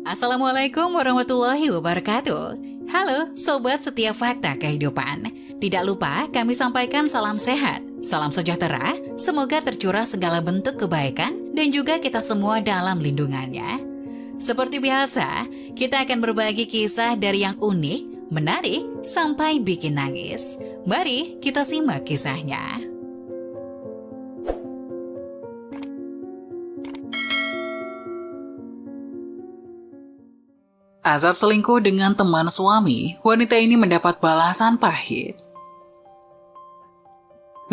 Assalamualaikum warahmatullahi wabarakatuh. Halo Sobat Setiap Fakta Kehidupan. Tidak lupa kami sampaikan salam sehat, salam sejahtera, semoga tercurah segala bentuk kebaikan dan juga kita semua dalam lindungannya. Seperti biasa, kita akan berbagi kisah dari yang unik, menarik, sampai bikin nangis. Mari kita simak kisahnya. Azab selingkuh dengan teman suami, wanita ini mendapat balasan pahit.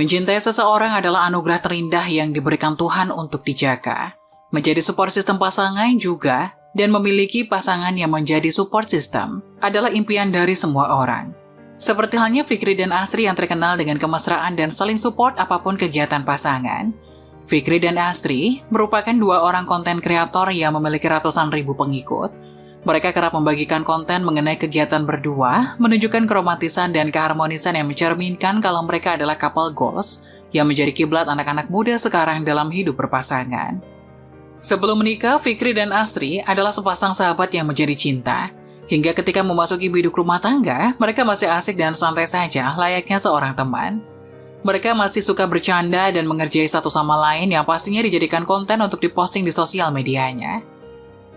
Mencintai seseorang adalah anugerah terindah yang diberikan Tuhan untuk dijaga. Menjadi support system pasangan juga, dan memiliki pasangan yang menjadi support system adalah impian dari semua orang. Seperti halnya Fikri dan Asri yang terkenal dengan kemesraan dan saling support apapun kegiatan pasangan. Fikri dan Asri merupakan dua orang konten kreator yang memiliki ratusan ribu pengikut. Mereka kerap membagikan konten mengenai kegiatan berdua, menunjukkan keromantisan dan keharmonisan yang mencerminkan kalau mereka adalah couple goals yang menjadi kiblat anak-anak muda sekarang dalam hidup berpasangan. Sebelum menikah, Fikri dan Asri adalah sepasang sahabat yang menjadi cinta. Hingga ketika memasuki biduk rumah tangga, mereka masih asik dan santai saja layaknya seorang teman. Mereka masih suka bercanda dan mengerjai satu sama lain yang pastinya dijadikan konten untuk diposting di sosial medianya.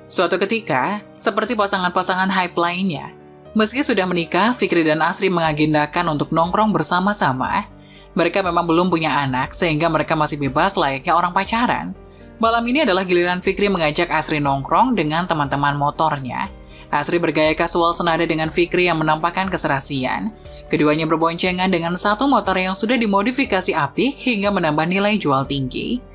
Suatu ketika, seperti pasangan-pasangan hype lainnya, meski sudah menikah, Fikri dan Asri mengagendakan untuk nongkrong bersama-sama. Mereka memang belum punya anak, sehingga mereka masih bebas layaknya orang pacaran. Malam ini adalah giliran Fikri mengajak Asri nongkrong dengan teman-teman motornya. Asri bergaya kasual senada dengan Fikri yang menampakkan keserasian. Keduanya berboncengan dengan satu motor yang sudah dimodifikasi apik hingga menambah nilai jual tinggi.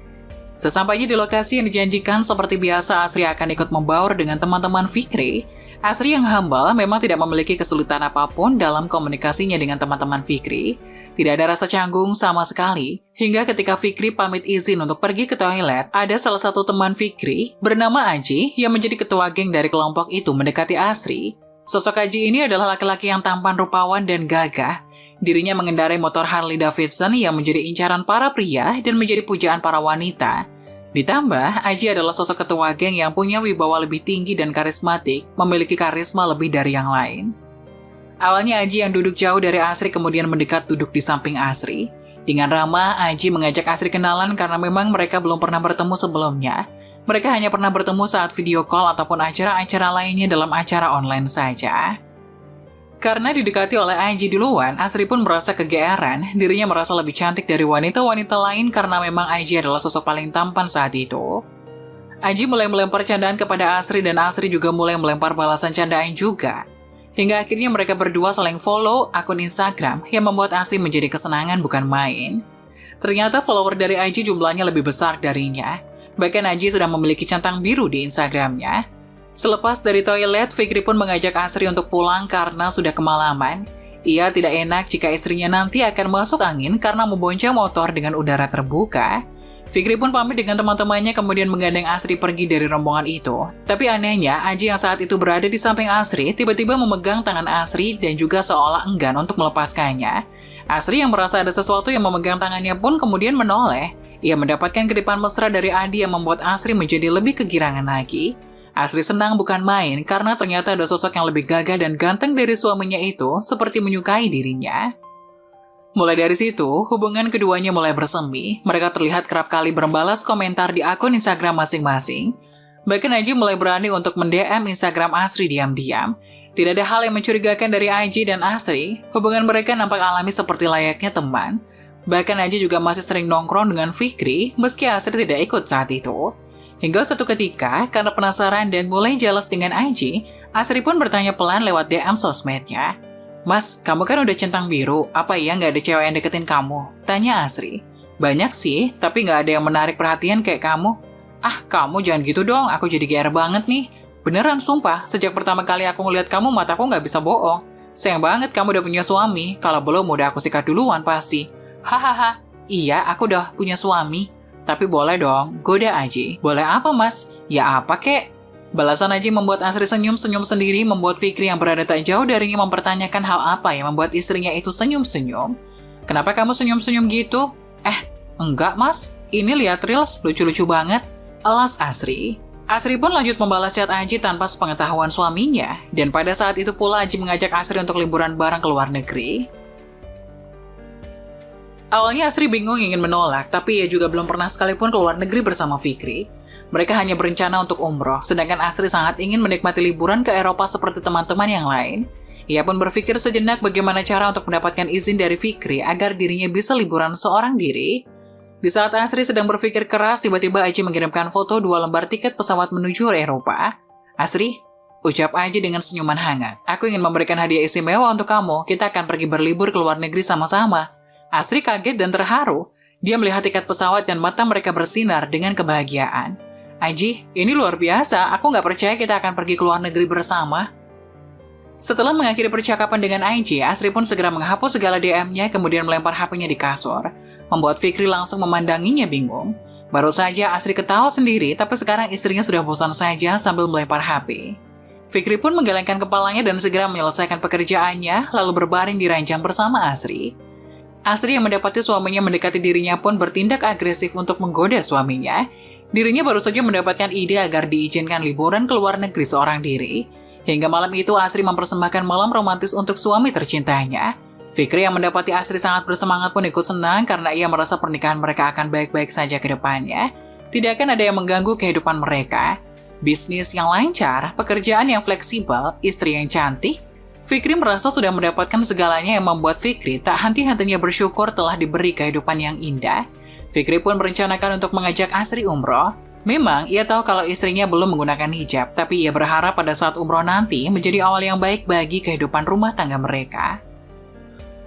Sesampainya di lokasi yang dijanjikan seperti biasa, Asri akan ikut membaur dengan teman-teman Fikri. Asri yang humble memang tidak memiliki kesulitan apapun dalam komunikasinya dengan teman-teman Fikri. Tidak ada rasa canggung sama sekali. Hingga ketika Fikri pamit izin untuk pergi ke toilet, ada salah satu teman Fikri bernama Aji yang menjadi ketua geng dari kelompok itu mendekati Asri. Sosok Aji ini adalah laki-laki yang tampan, rupawan, dan gagah. Dirinya mengendarai motor Harley Davidson yang menjadi incaran para pria dan menjadi pujaan para wanita. Ditambah, Aji adalah sosok ketua geng yang punya wibawa lebih tinggi dan karismatik, memiliki karisma lebih dari yang lain. Awalnya Aji yang duduk jauh dari Asri kemudian mendekat duduk di samping Asri. Dengan ramah, Aji mengajak Asri kenalan karena memang mereka belum pernah bertemu sebelumnya. Mereka hanya pernah bertemu saat video call ataupun acara-acara lainnya dalam acara online saja. Karena didekati oleh Aji duluan, Asri pun merasa kegeeran, dirinya merasa lebih cantik dari wanita-wanita lain karena memang Aji adalah sosok paling tampan saat itu. Aji mulai melempar candaan kepada Asri dan Asri juga mulai melempar balasan candaan juga. Hingga akhirnya mereka berdua saling follow akun Instagram yang membuat Asri menjadi kesenangan bukan main. Ternyata follower dari Aji jumlahnya lebih besar darinya. Bahkan Aji sudah memiliki centang biru di Instagramnya. Selepas dari toilet, Fikri pun mengajak Asri untuk pulang karena sudah kemalaman. Ia tidak enak jika istrinya nanti akan masuk angin karena membonceng motor dengan udara terbuka. Fikri pun pamit dengan teman-temannya kemudian menggandeng Asri pergi dari rombongan itu. Tapi anehnya, Aji yang saat itu berada di samping Asri tiba-tiba memegang tangan Asri dan juga seolah enggan untuk melepaskannya. Asri yang merasa ada sesuatu yang memegang tangannya pun kemudian menoleh. Ia mendapatkan kedipan mesra dari Adi yang membuat Asri menjadi lebih kegirangan lagi. Asri senang bukan main karena ternyata ada sosok yang lebih gagah dan ganteng dari suaminya itu seperti menyukai dirinya. Mulai dari situ, hubungan keduanya mulai bersemi. Mereka terlihat kerap kali berbalas komentar di akun Instagram masing-masing. Bahkan Aji mulai berani untuk mend-DM Instagram Asri diam-diam. Tidak ada hal yang mencurigakan dari Aji dan Asri. Hubungan mereka nampak alami seperti layaknya teman. Bahkan Aji juga masih sering nongkrong dengan Fikri meski Asri tidak ikut saat itu. Hingga suatu ketika, karena penasaran dan mulai jealous dengan Aji, Asri pun bertanya pelan lewat DM sosmednya. "Mas, kamu kan udah centang biru, apa iya nggak ada cewek yang deketin kamu?" Tanya Asri. "Banyak sih, tapi nggak ada yang menarik perhatian kayak kamu." "Ah, kamu jangan gitu dong, aku jadi GR banget nih. Beneran sumpah, sejak pertama kali aku ngeliat kamu, mataku nggak bisa bohong. Sayang banget kamu udah punya suami, kalau belum udah aku sikat duluan pasti." "Hahaha, iya aku udah punya suami. Tapi boleh dong, goda Aji." "Boleh apa mas?" "Ya apa kek?" Balasan Aji membuat Asri senyum-senyum sendiri, membuat Fikri yang berada tak jauh darinya mempertanyakan hal apa yang membuat istrinya itu senyum-senyum. "Kenapa kamu senyum-senyum gitu?" Enggak mas, ini lihat reels, lucu-lucu banget." Elas Asri. Asri pun lanjut membalas chat Aji tanpa sepengetahuan suaminya, dan pada saat itu pula Aji mengajak Asri untuk liburan bareng ke luar negeri. Awalnya Asri bingung ingin menolak, tapi ia juga belum pernah sekalipun ke luar negeri bersama Fikri. Mereka hanya berencana untuk umroh, sedangkan Asri sangat ingin menikmati liburan ke Eropa seperti teman-teman yang lain. Ia pun berpikir sejenak bagaimana cara untuk mendapatkan izin dari Fikri agar dirinya bisa liburan seorang diri. Di saat Asri sedang berpikir keras, tiba-tiba Aji mengirimkan foto 2 lembar tiket pesawat menuju Eropa. "Asri," ucap Aji dengan senyuman hangat, "aku ingin memberikan hadiah istimewa untuk kamu. Kita akan pergi berlibur ke luar negeri sama-sama." Asri kaget dan terharu. Dia melihat tiket pesawat dan mata mereka bersinar dengan kebahagiaan. "Aji, ini luar biasa. Aku nggak percaya kita akan pergi ke luar negeri bersama." Setelah mengakhiri percakapan dengan Aji, Asri pun segera menghapus segala DM-nya kemudian melempar HP-nya di kasur. Membuat Fikri langsung memandanginya bingung. Baru saja Asri ketawa sendiri, tapi sekarang istrinya sudah bosan saja sambil melempar HP. Fikri pun menggelengkan kepalanya dan segera menyelesaikan pekerjaannya, lalu berbaring di ranjang bersama Asri. Asri yang mendapati suaminya mendekati dirinya pun bertindak agresif untuk menggoda suaminya. Dirinya baru saja mendapatkan ide agar diizinkan liburan ke luar negeri seorang diri. Hingga malam itu Asri mempersembahkan malam romantis untuk suami tercintanya. Fikri yang mendapati Asri sangat bersemangat pun ikut senang karena ia merasa pernikahan mereka akan baik-baik saja ke depannya. Tidak akan ada yang mengganggu kehidupan mereka. Bisnis yang lancar, pekerjaan yang fleksibel, istri yang cantik. Fikri merasa sudah mendapatkan segalanya yang membuat Fikri tak henti-hentinya bersyukur telah diberi kehidupan yang indah. Fikri pun merencanakan untuk mengajak Asri umroh. Memang, ia tahu kalau istrinya belum menggunakan hijab, tapi ia berharap pada saat umroh nanti menjadi awal yang baik bagi kehidupan rumah tangga mereka.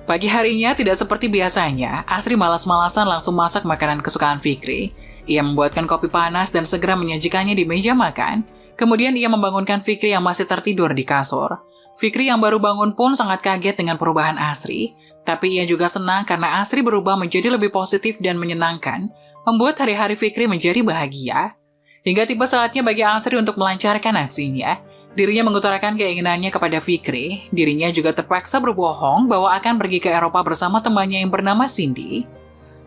Pagi harinya tidak seperti biasanya, Asri malas-malasan langsung masak makanan kesukaan Fikri. Ia membuatkan kopi panas dan segera menyajikannya di meja makan. Kemudian ia membangunkan Fikri yang masih tertidur di kasur. Fikri yang baru bangun pun sangat kaget dengan perubahan Asri. Tapi ia juga senang karena Asri berubah menjadi lebih positif dan menyenangkan, membuat hari-hari Fikri menjadi bahagia. Hingga tiba saatnya bagi Asri untuk melancarkan aksinya. Dirinya mengutarakan keinginannya kepada Fikri. Dirinya juga terpaksa berbohong bahwa akan pergi ke Eropa bersama temannya yang bernama Cindy.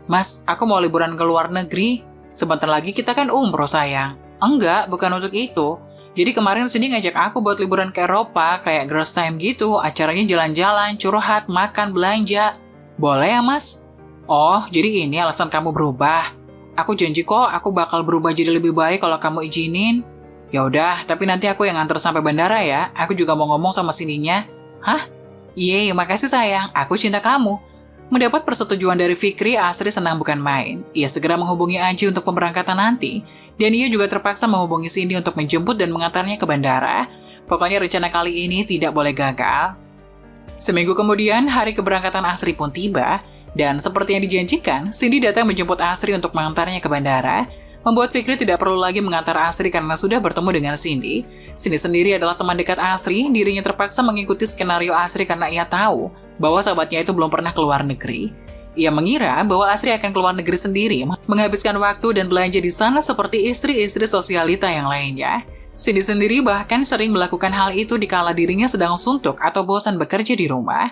"Mas, aku mau liburan ke luar negeri. Sebentar lagi kita kan umroh, sayang." "Enggak, bukan untuk itu. Jadi kemarin Cindy ngajak aku buat liburan ke Eropa, kayak girls time gitu. Acaranya jalan-jalan, curhat, makan, belanja." "Boleh ya, Mas?" "Oh, jadi ini alasan kamu berubah. Aku janji kok aku bakal berubah jadi lebih baik kalau kamu izinin." "Ya udah, tapi nanti aku yang antar sampai bandara ya. Aku juga mau ngomong sama Cindy-nya." "Hah? Iya, makasih sayang. Aku cinta kamu." Mendapat persetujuan dari Fikri, Asri senang bukan main. Ia segera menghubungi Aji untuk pemberangkatan nanti. Dan ia juga terpaksa menghubungi Cindy untuk menjemput dan mengantarnya ke bandara. Pokoknya rencana kali ini tidak boleh gagal. Seminggu kemudian, hari keberangkatan Asri pun tiba. Dan seperti yang dijanjikan, Cindy datang menjemput Asri untuk mengantarnya ke bandara. Membuat Fikri tidak perlu lagi mengantar Asri karena sudah bertemu dengan Cindy. Cindy sendiri adalah teman dekat Asri, dirinya terpaksa mengikuti skenario Asri karena ia tahu bahwa sahabatnya itu belum pernah keluar negeri. Ia mengira bahwa Asri akan keluar negeri sendiri, menghabiskan waktu dan belanja di sana seperti istri-istri sosialita yang lainnya. Cindy sendiri bahkan sering melakukan hal itu dikala dirinya sedang suntuk atau bosan bekerja di rumah.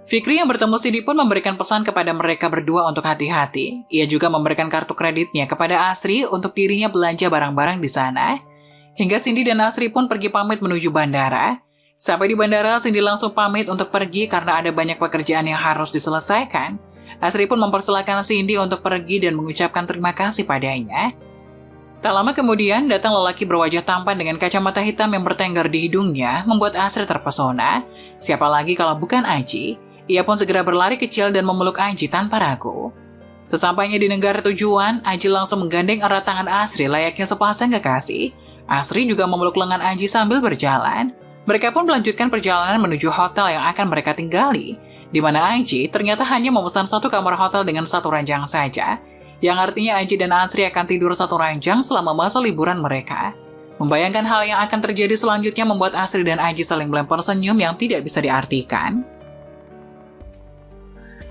Fikri yang bertemu Cindy pun memberikan pesan kepada mereka berdua untuk hati-hati. Ia juga memberikan kartu kreditnya kepada Asri untuk dirinya belanja barang-barang di sana. Hingga Cindy dan Asri pun pergi pamit menuju bandara. Sampai di bandara, Cindy langsung pamit untuk pergi karena ada banyak pekerjaan yang harus diselesaikan. Asri pun mempersilahkan Cindy untuk pergi dan mengucapkan terima kasih padanya. Tak lama kemudian, datang lelaki berwajah tampan dengan kacamata hitam yang bertengger di hidungnya, membuat Asri terpesona. Siapa lagi kalau bukan Aji? Ia pun segera berlari kecil dan memeluk Aji tanpa ragu. Sesampainya di negara tujuan, Aji langsung menggandeng erat tangan Asri layaknya sepasang kekasih. Asri juga memeluk lengan Aji sambil berjalan. Mereka pun melanjutkan perjalanan menuju hotel yang akan mereka tinggali, di mana Aji ternyata hanya memesan satu kamar hotel dengan satu ranjang saja, yang artinya Aji dan Asri akan tidur satu ranjang selama masa liburan mereka. Membayangkan hal yang akan terjadi selanjutnya membuat Asri dan Aji saling melempar senyum yang tidak bisa diartikan.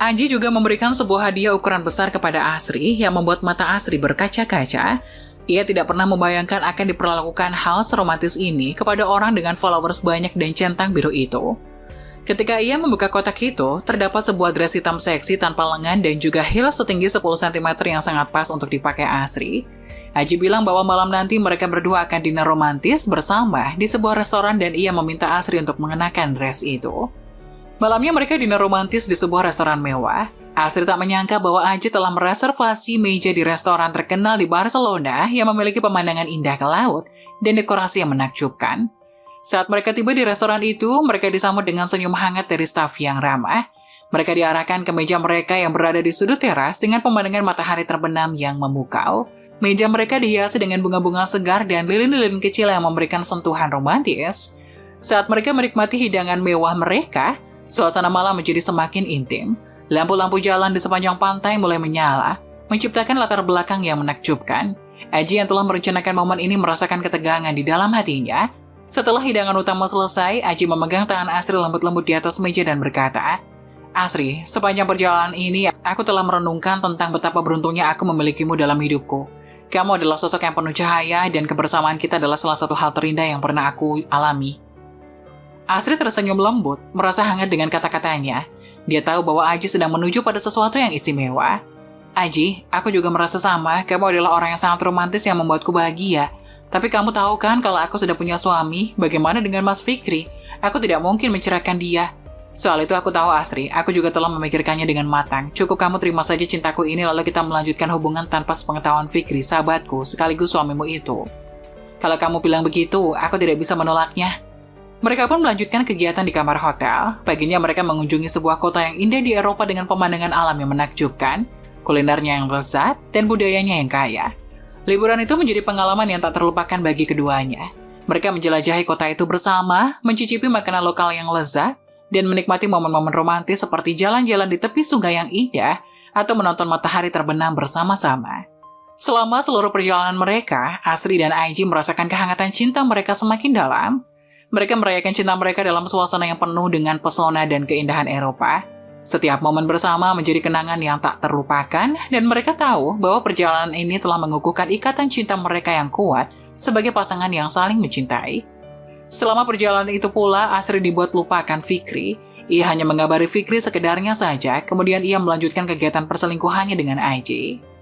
Aji juga memberikan sebuah hadiah ukuran besar kepada Asri yang membuat mata Asri berkaca-kaca. Ia tidak pernah membayangkan akan diperlakukan hal seromantis ini kepada orang dengan followers banyak dan centang biru itu. Ketika ia membuka kotak itu, terdapat sebuah dress hitam seksi tanpa lengan dan juga heels setinggi 10 cm yang sangat pas untuk dipakai Asri. Aji bilang bahwa malam nanti mereka berdua akan dinner romantis bersama di sebuah restoran dan ia meminta Asri untuk mengenakan dress itu. Malamnya mereka dinner romantis di sebuah restoran mewah. Asri tak menyangka bahwa Aji telah mereservasi meja di restoran terkenal di Barcelona yang memiliki pemandangan indah ke laut dan dekorasi yang menakjubkan. Saat mereka tiba di restoran itu, mereka disambut dengan senyum hangat dari staf yang ramah. Mereka diarahkan ke meja mereka yang berada di sudut teras dengan pemandangan matahari terbenam yang memukau. Meja mereka dihiasi dengan bunga-bunga segar dan lilin-lilin kecil yang memberikan sentuhan romantis. Saat mereka menikmati hidangan mewah mereka, suasana malam menjadi semakin intim. Lampu-lampu jalan di sepanjang pantai mulai menyala, menciptakan latar belakang yang menakjubkan. Aji yang telah merencanakan momen ini merasakan ketegangan di dalam hatinya. Setelah hidangan utama selesai, Aji memegang tangan Asri lembut-lembut di atas meja dan berkata, "Asri, sepanjang perjalanan ini aku telah merenungkan tentang betapa beruntungnya aku memilikimu dalam hidupku. Kamu adalah sosok yang penuh cahaya dan kebersamaan kita adalah salah satu hal terindah yang pernah aku alami." Asri tersenyum lembut, merasa hangat dengan kata-katanya. Dia tahu bahwa Aji sedang menuju pada sesuatu yang istimewa. "Aji, aku juga merasa sama, kamu adalah orang yang sangat romantis yang membuatku bahagia. Tapi kamu tahu kan kalau aku sudah punya suami, bagaimana dengan Mas Fikri? Aku tidak mungkin menceraikan dia. Soal itu aku tahu Asri, aku juga telah memikirkannya dengan matang. Cukup kamu terima saja cintaku ini lalu kita melanjutkan hubungan tanpa sepengetahuan Fikri, sahabatku, sekaligus suamimu itu. Kalau kamu bilang begitu, aku tidak bisa menolaknya." Mereka pun melanjutkan kegiatan di kamar hotel. Paginya mereka mengunjungi sebuah kota yang indah di Eropa dengan pemandangan alam yang menakjubkan, kulinernya yang lezat, dan budayanya yang kaya. Liburan itu menjadi pengalaman yang tak terlupakan bagi keduanya. Mereka menjelajahi kota itu bersama, mencicipi makanan lokal yang lezat, dan menikmati momen-momen romantis seperti jalan-jalan di tepi sungai yang indah atau menonton matahari terbenam bersama-sama. Selama seluruh perjalanan mereka, Asri dan Aji merasakan kehangatan cinta mereka semakin dalam. Mereka merayakan cinta mereka dalam suasana yang penuh dengan pesona dan keindahan Eropa. Setiap momen bersama menjadi kenangan yang tak terlupakan, dan mereka tahu bahwa perjalanan ini telah mengukuhkan ikatan cinta mereka yang kuat sebagai pasangan yang saling mencintai. Selama perjalanan itu pula, Asri dibuat lupakan Fikri. Ia hanya mengabari Fikri sekedarnya saja, kemudian ia melanjutkan kegiatan perselingkuhannya dengan Aji.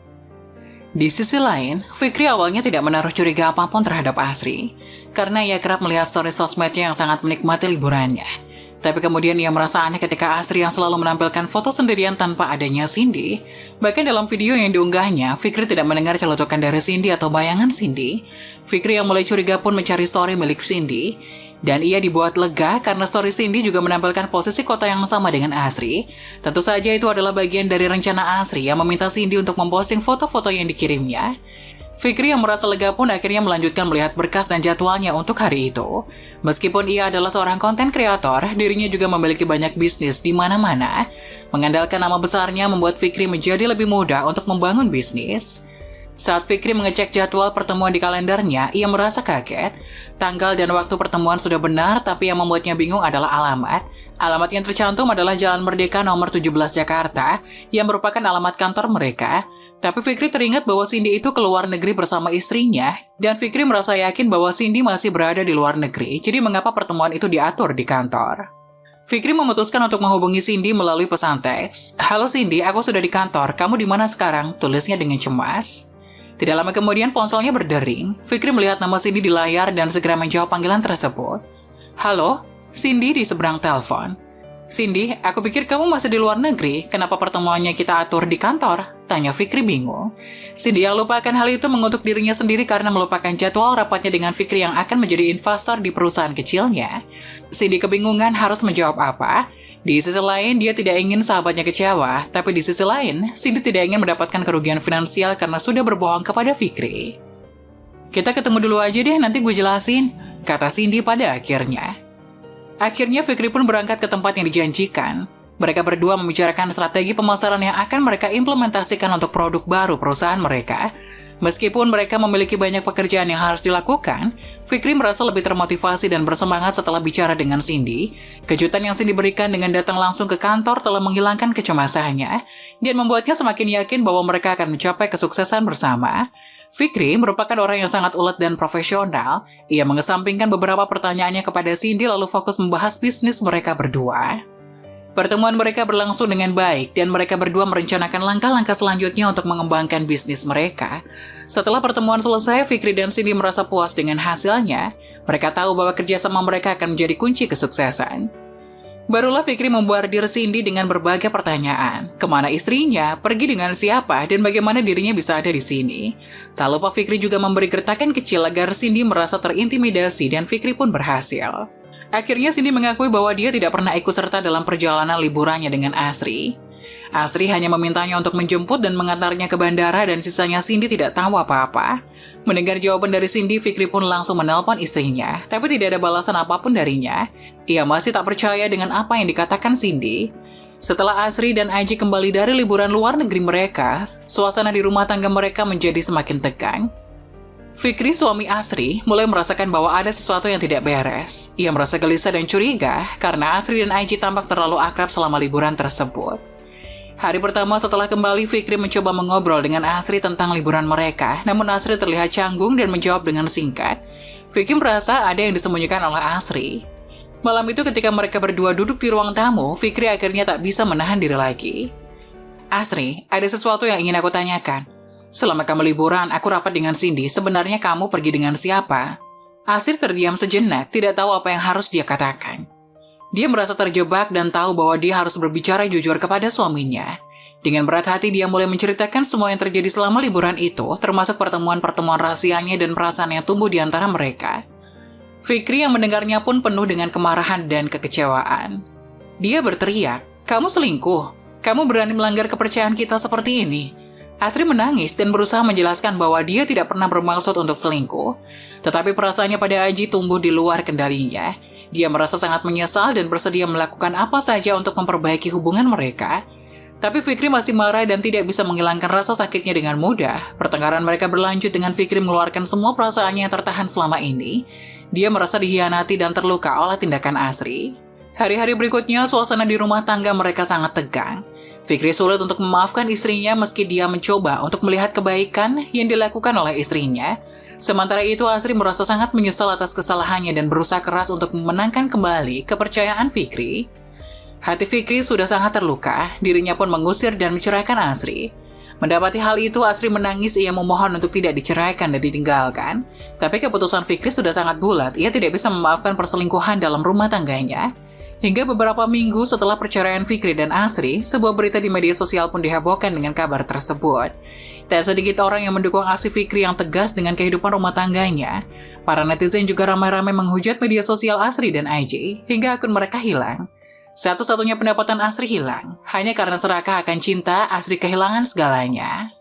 Di sisi lain, Fikri awalnya tidak menaruh curiga apapun terhadap Asri, karena ia kerap melihat story sosmednya yang sangat menikmati liburannya. Tapi kemudian ia merasa aneh ketika Asri yang selalu menampilkan foto sendirian tanpa adanya Cindy. Bahkan dalam video yang diunggahnya, Fikri tidak mendengar celotukan dari Cindy atau bayangan Cindy. Fikri yang mulai curiga pun mencari story milik Cindy. Dan ia dibuat lega karena story Cindy juga menampilkan posisi kota yang sama dengan Asri. Tentu saja itu adalah bagian dari rencana Asri yang meminta Cindy untuk memposting foto-foto yang dikirimnya. Fikri yang merasa lega pun akhirnya melanjutkan melihat berkas dan jadwalnya untuk hari itu. Meskipun ia adalah seorang konten kreator, dirinya juga memiliki banyak bisnis di mana-mana. Mengandalkan nama besarnya membuat Fikri menjadi lebih mudah untuk membangun bisnis. Saat Fikri mengecek jadwal pertemuan di kalendernya, ia merasa kaget. Tanggal dan waktu pertemuan sudah benar, tapi yang membuatnya bingung adalah alamat. Alamat yang tercantum adalah Jalan Merdeka nomor 17 Jakarta, yang merupakan alamat kantor mereka. Tapi Fikri teringat bahwa Cindy itu keluar negeri bersama istrinya, dan Fikri merasa yakin bahwa Cindy masih berada di luar negeri, jadi mengapa pertemuan itu diatur di kantor. Fikri memutuskan untuk menghubungi Cindy melalui pesan teks. "Halo Cindy, aku sudah di kantor, kamu di mana sekarang?" tulisnya dengan cemas. Tidak lama kemudian ponselnya berdering. Fikri melihat nama Cindy di layar dan segera menjawab panggilan tersebut. "Halo, Cindy di seberang telepon." "Cindy, aku pikir kamu masih di luar negeri. Kenapa pertemuannya kita atur di kantor?" tanya Fikri bingung. Cindy yang lupakan hal itu mengutuk dirinya sendiri karena melupakan jadwal rapatnya dengan Fikri yang akan menjadi investor di perusahaan kecilnya. Cindy kebingungan harus menjawab apa. Di sisi lain, dia tidak ingin sahabatnya kecewa, tapi di sisi lain, Cindy tidak ingin mendapatkan kerugian finansial karena sudah berbohong kepada Fikri. "Kita ketemu dulu aja deh, nanti gue jelasin," kata Cindy pada akhirnya. Akhirnya Fikri pun berangkat ke tempat yang dijanjikan. Mereka berdua membicarakan strategi pemasaran yang akan mereka implementasikan untuk produk baru perusahaan mereka. Meskipun mereka memiliki banyak pekerjaan yang harus dilakukan, Fikri merasa lebih termotivasi dan bersemangat setelah bicara dengan Cindy. Kejutan yang Cindy berikan dengan datang langsung ke kantor telah menghilangkan kecemasannya dan membuatnya semakin yakin bahwa mereka akan mencapai kesuksesan bersama. Fikri merupakan orang yang sangat ulet dan profesional. Ia mengesampingkan beberapa pertanyaannya kepada Cindy lalu fokus membahas bisnis mereka berdua. Pertemuan mereka berlangsung dengan baik dan mereka berdua merencanakan langkah-langkah selanjutnya untuk mengembangkan bisnis mereka. Setelah pertemuan selesai, Fikri dan Cindy merasa puas dengan hasilnya. Mereka tahu bahwa kerjasama mereka akan menjadi kunci kesuksesan. Barulah Fikri membordir Cindy dengan berbagai pertanyaan. Kemana istrinya, pergi dengan siapa, dan bagaimana dirinya bisa ada di sini. Tak lupa Fikri juga memberi gertakan kecil agar Cindy merasa terintimidasi dan Fikri pun berhasil. Akhirnya Cindy mengakui bahwa dia tidak pernah ikut serta dalam perjalanan liburannya dengan Asri. Asri hanya memintanya untuk menjemput dan mengantarnya ke bandara dan sisanya Cindy tidak tahu apa-apa. Mendengar jawaban dari Cindy, Fikri pun langsung menelpon istrinya, tapi tidak ada balasan apapun darinya. Ia masih tak percaya dengan apa yang dikatakan Cindy. Setelah Asri dan Aji kembali dari liburan luar negeri mereka, suasana di rumah tangga mereka menjadi semakin tegang. Fikri, suami Asri, mulai merasakan bahwa ada sesuatu yang tidak beres. Ia merasa gelisah dan curiga karena Asri dan Aji tampak terlalu akrab selama liburan tersebut. Hari pertama setelah kembali, Fikri mencoba mengobrol dengan Asri tentang liburan mereka, namun Asri terlihat canggung dan menjawab dengan singkat. Fikri merasa ada yang disembunyikan oleh Asri. Malam itu ketika mereka berdua duduk di ruang tamu, Fikri akhirnya tak bisa menahan diri lagi. Asri, ada sesuatu yang ingin aku tanyakan. Selama kamu liburan, aku rapat dengan Cindy. Sebenarnya kamu pergi dengan siapa? Asri terdiam sejenak, tidak tahu apa yang harus dia katakan. Dia merasa terjebak dan tahu bahwa dia harus berbicara jujur kepada suaminya. Dengan berat hati, dia mulai menceritakan semua yang terjadi selama liburan itu, termasuk pertemuan-pertemuan rahasianya dan perasaan yang tumbuh di antara mereka. Fikri yang mendengarnya pun penuh dengan kemarahan dan kekecewaan. Dia berteriak, "Kamu selingkuh? Kamu berani melanggar kepercayaan kita seperti ini?" Asri menangis dan berusaha menjelaskan bahwa dia tidak pernah bermaksud untuk selingkuh. Tetapi perasaannya pada Aji tumbuh di luar kendalinya. Dia merasa sangat menyesal dan bersedia melakukan apa saja untuk memperbaiki hubungan mereka. Tapi Fikri masih marah dan tidak bisa menghilangkan rasa sakitnya dengan mudah. Pertengkaran mereka berlanjut dengan Fikri mengeluarkan semua perasaannya yang tertahan selama ini. Dia merasa dikhianati dan terluka oleh tindakan Asri. Hari-hari berikutnya, suasana di rumah tangga mereka sangat tegang. Fikri sulit untuk memaafkan istrinya meski dia mencoba untuk melihat kebaikan yang dilakukan oleh istrinya. Sementara itu, Asri merasa sangat menyesal atas kesalahannya dan berusaha keras untuk memenangkan kembali kepercayaan Fikri. Hati Fikri sudah sangat terluka, dirinya pun mengusir dan menceraikan Asri. Mendapati hal itu, Asri menangis, ia memohon untuk tidak diceraikan dan ditinggalkan. Tapi keputusan Fikri sudah sangat bulat, ia tidak bisa memaafkan perselingkuhan dalam rumah tangganya. Hingga beberapa minggu setelah perceraian Fikri dan Asri, sebuah berita di media sosial pun dihebohkan dengan kabar tersebut. Tak sedikit orang yang mendukung aksi Fikri yang tegas dengan kehidupan rumah tangganya. Para netizen juga ramai-ramai menghujat media sosial Asri dan Aji, hingga akun mereka hilang. Satu-satunya pendapatan Asri hilang, hanya karena serakah akan cinta, Asri kehilangan segalanya.